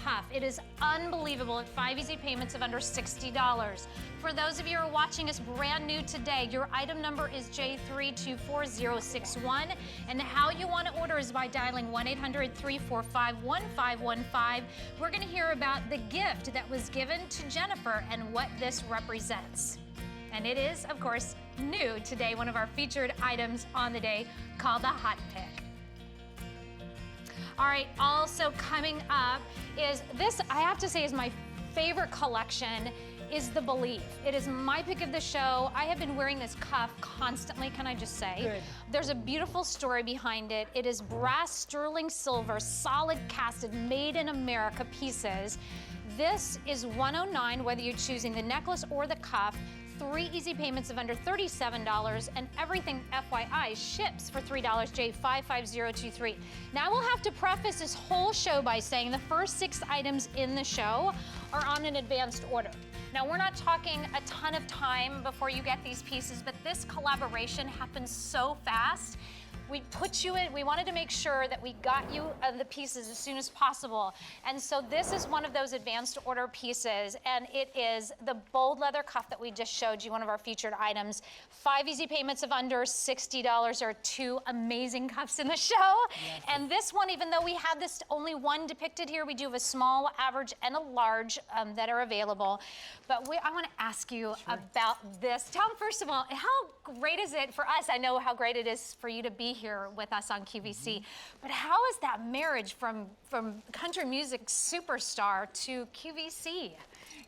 cuff. It is unbelievable at 5 easy payments of under $60. For those of you who are watching us brand new today, your item number is J324061, and how you want to order is by dialing 1-800-345-1515. We're going to hear about the gift that was given to Jennifer and what this represents. And it is, of course, new today, one of our featured items on the day, called the Hot Pick. All right, also coming up is this, I have to say, is my favorite collection, is the Believe. It is my pick of the show. I have been wearing this cuff constantly, can I just say? Good. There's a beautiful story behind it. It is brass, sterling silver, solid casted, made in America pieces. This is $109, whether you're choosing the necklace or the cuff. 3 easy payments of under $37, and everything, FYI, ships for $3, J55023. Now, I will have to preface this whole show by saying the first 6 items in the show are on an advanced order. Now, we're not talking a ton of time before you get these pieces, but this collaboration happens so fast. We put you in, we wanted to make sure that we got you the pieces as soon as possible. And so this is one of those advanced order pieces, and it is the bold leather cuff that we just showed you, one of our featured items. 5 easy payments of under $60 are 2 amazing cuffs in the show. Yes. And this one, even though we have this only one depicted here, we do have a small, average, and a large that are available. But I want to ask you about this. Tell them, first of all, how great is it for us? I know how great it is for you to be here with us on QVC, but how is that marriage from country music superstar to QVC?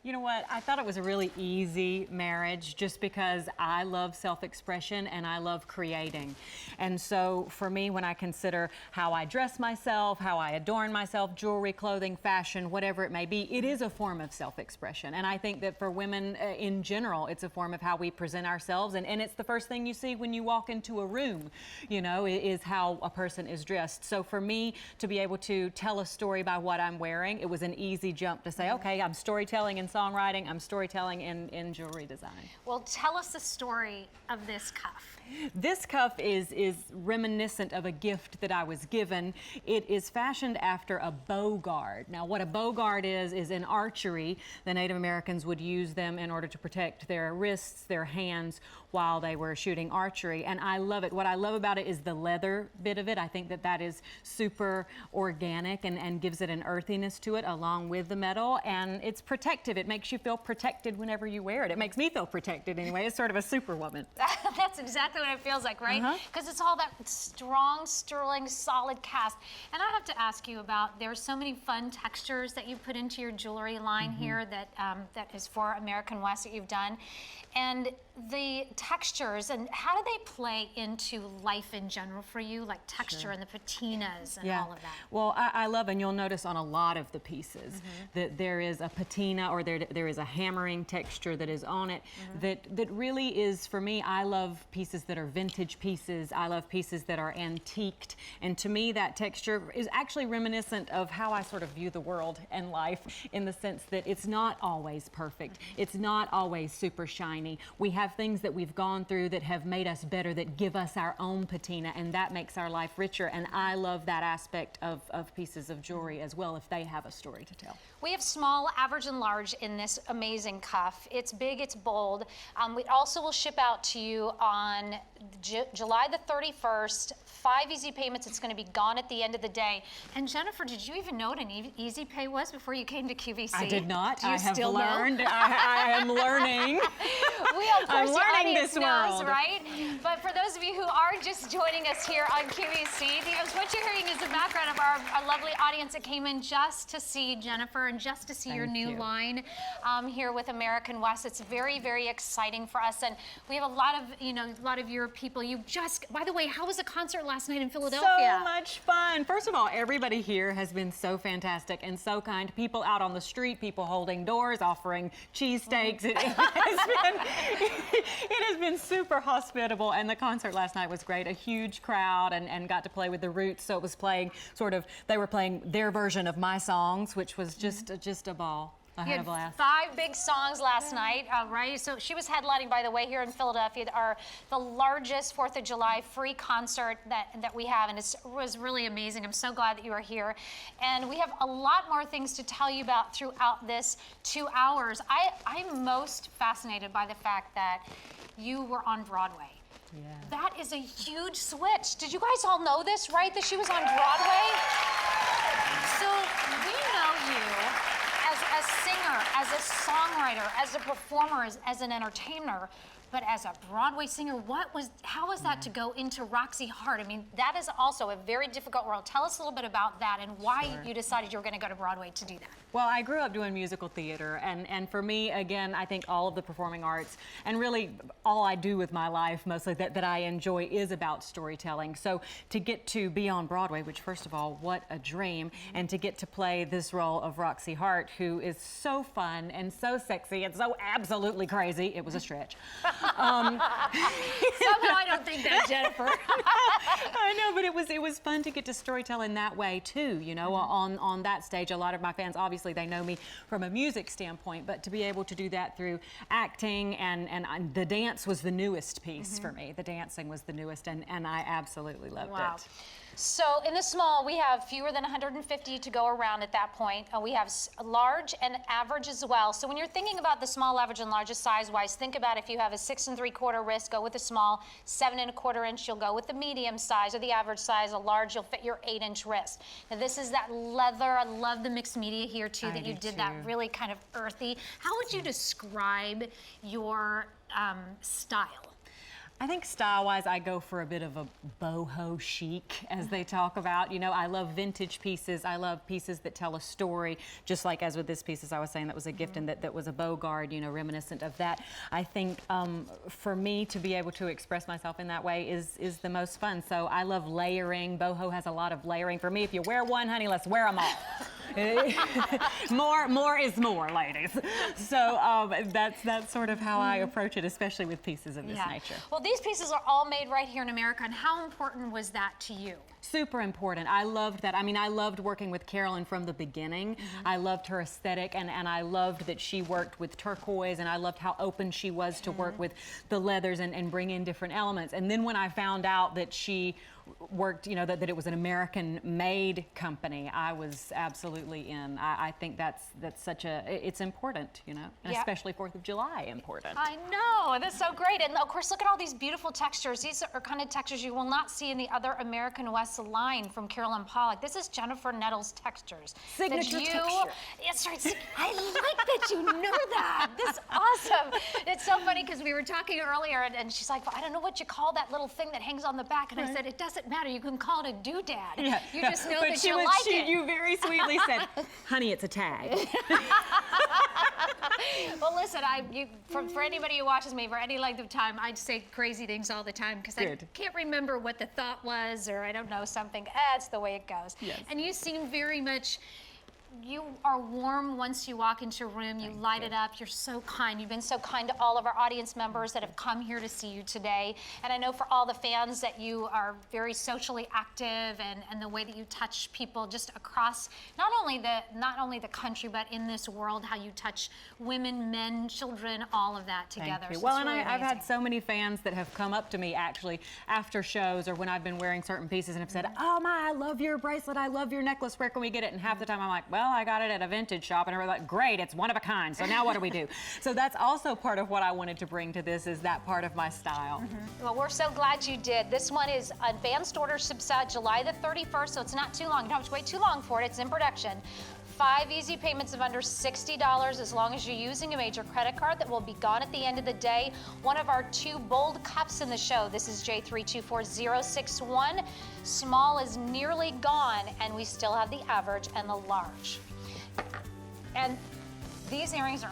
You know what? I thought it was a really easy marriage just because I love self-expression and I love creating. And so for me, when I consider how I dress myself, how I adorn myself, jewelry, clothing, fashion, whatever it may be, it is a form of self-expression. And I think that for women in general, it's a form of how we present ourselves. And it's the first thing you see when you walk into a room, you know, is how a person is dressed. So for me to be able to tell a story by what I'm wearing, it was an easy jump to say, okay, I'm storytelling and songwriting, I'm storytelling in jewelry design. Well, tell us the story of this cuff. This cuff is reminiscent of a gift that I was given. It is fashioned after a bow guard. Now, what a bow guard is in archery, the Native Americans would use them in order to protect their wrists, their hands, while they were shooting archery, and I love it. What I love about it is the leather bit of it. I think that that is super organic and gives it an earthiness to it along with the metal, and it's protective. It makes you feel protected whenever you wear it. It makes me feel protected anyway. It's sort of a superwoman. That's exactly what it feels like, right? Because it's all that strong, sterling, solid cast. And I have to ask you about, there's so many fun textures that you put into your jewelry line here that is for American West that you've done. And the textures, and how do they play into life in general for you, like texture and the patinas and all of that? Well, I love, and you'll notice on a lot of the pieces that there is a patina, or there is a hammering texture that is on it that really is, for me, I love pieces that are vintage pieces. I love pieces that are antiqued. And to me, that texture is actually reminiscent of how I sort of view the world and life, in the sense that it's not always perfect. It's not always super shiny. We have things that we've gone through that have made us better, that give us our own patina, and that makes our life richer. And I love that aspect of pieces of jewelry as well, if they have a story to tell. We have small, average, and large in this amazing cuff. It's big, it's bold. We also will ship out to you on July the 31st. 5 easy payments. It's going to be gone at the end of the day. And Jennifer, did you even know what an easy pay was before you came to QVC? I did not. Do you still learned. know? I am learning. I'm learning this world, right? But for those of you who are just joining us here on QVC, what you're hearing is the background of our lovely audience that came in just to see Jennifer and just to see your new line here with American West. It's very, very exciting for us, and we have a lot of your people. You just, by the way, how was the concert last night in Philadelphia? So much fun. First of all, everybody here has been so fantastic and so kind. People out on the street, people holding doors, offering cheesesteaks. It has been super hospitable, and the concert last night was great. A huge crowd, and got to play with the Roots, so it was playing they were playing their version of my songs, which was just a ball. I had a blast. 5 big songs last night, right? So she was headlining, by the way, here in Philadelphia, the largest 4th of July free concert that we have, and it was really amazing. I'm so glad that you are here. And we have a lot more things to tell you about throughout this 2 hours. I'm most fascinated by the fact that you were on Broadway. Yeah. That is a huge switch. Did you guys all know this, right? That she was on Broadway? So we know you as a singer, as a songwriter, as a performer, as an entertainer. But as a Broadway singer, how was that to go into Roxy Hart? I mean, that is also a very difficult role. Tell us a little bit about that and why you decided you were going to go to Broadway to do that. Well, I grew up doing musical theater, and for me, again, I think all of the performing arts, and really all I do with my life, mostly that I enjoy, is about storytelling. So to get to be on Broadway, which first of all, what a dream, and to get to play this role of Roxy Hart, who is so fun and so sexy and so absolutely crazy, it was a stretch. Somehow I don't think that, Jennifer. I know, but it was fun to get to storytell in that way too. You know, on that stage, a lot of my fans obviously they know me from a music standpoint, but to be able to do that through acting and the dance was the newest piece for me. The dancing was the newest, and I absolutely loved it. So in the small, we have fewer than 150 to go around at that point. We have large and average as well. So when you're thinking about the small, average, and largest size-wise, think about if you have a 6 3/4 wrist, go with the small. 7 1/4 inch, you'll go with the medium size or the average size. A large, you'll fit your 8-inch wrist. Now this is that leather. I love the mixed media here too. That you did that really kind of earthy. How would you describe your style? I think style-wise, I go for a bit of a boho chic, as they talk about. You know, I love vintage pieces. I love pieces that tell a story, just like as with this piece, as I was saying, that was a gift and that was a Bogard, you know, reminiscent of that. I think for me to be able to express myself in that way is the most fun. So I love layering. Boho has a lot of layering. For me, if you wear one, honey, let's wear them all. more is more, ladies. So that's sort of how I approach it, especially with pieces of this nature. Well, these pieces are all made right here in America, and how important was that to you? Super important. I loved that. I mean, I loved working with Carolyn from the beginning. I loved her aesthetic, and I loved that she worked with Turquoise, and I loved how open she was to work with the leathers and bring in different elements. And then when I found out that she worked, you know, that it was an American-made company, I was absolutely in. I think that's such it's important, you know, and especially 4th of July important. I know, that's so great. And of course, look at all these beautiful textures. These are kind of textures you will not see in the other American West line from Carolyn Pollack. This is Jennifer Nettles textures. Signature texture. Yes, right. I like that you know that. This is awesome. It's so funny because we were talking earlier and she's like, well, I don't know what you call that little thing that hangs on the back. And I said, it doesn't matter. You can call it a doodad. Yeah, you just know that you like it. You very sweetly said, honey, it's a tag. Well, listen, for anybody who watches me for any length of time, I'd say crazy things all the time because I can't remember what the thought was, or I don't know something. That's the way it goes. Yes. And you seem very much, you are warm once you walk into a room. You light it up. You're so kind. You've been so kind to all of our audience members that have come here to see you today. And I know for all the fans that you are very socially active and the way that you touch people just across not only the country but in this world, how you touch women, men, children, all of that together. Thank you. So well, and really I've had so many fans that have come up to me actually after shows or when I've been wearing certain pieces and have said, oh my, I love your bracelet. I love your necklace. Where can we get it? And half the time I'm like, well, I got it at a vintage shop, and everybody's like, great, it's one of a kind, so now what do we do? So that's also part of what I wanted to bring to this, is that part of my style. Well, we're so glad you did. This one is advanced order ships out July the 31st, so it's not too long. You don't have to wait too long for it. It's in production. 5 easy payments of under $60 as long as you're using a major credit card that will be gone at the end of the day. One of our 2 bold cups in the show, this is J324061. Small is nearly gone, and we still have the average and the large. And these earrings are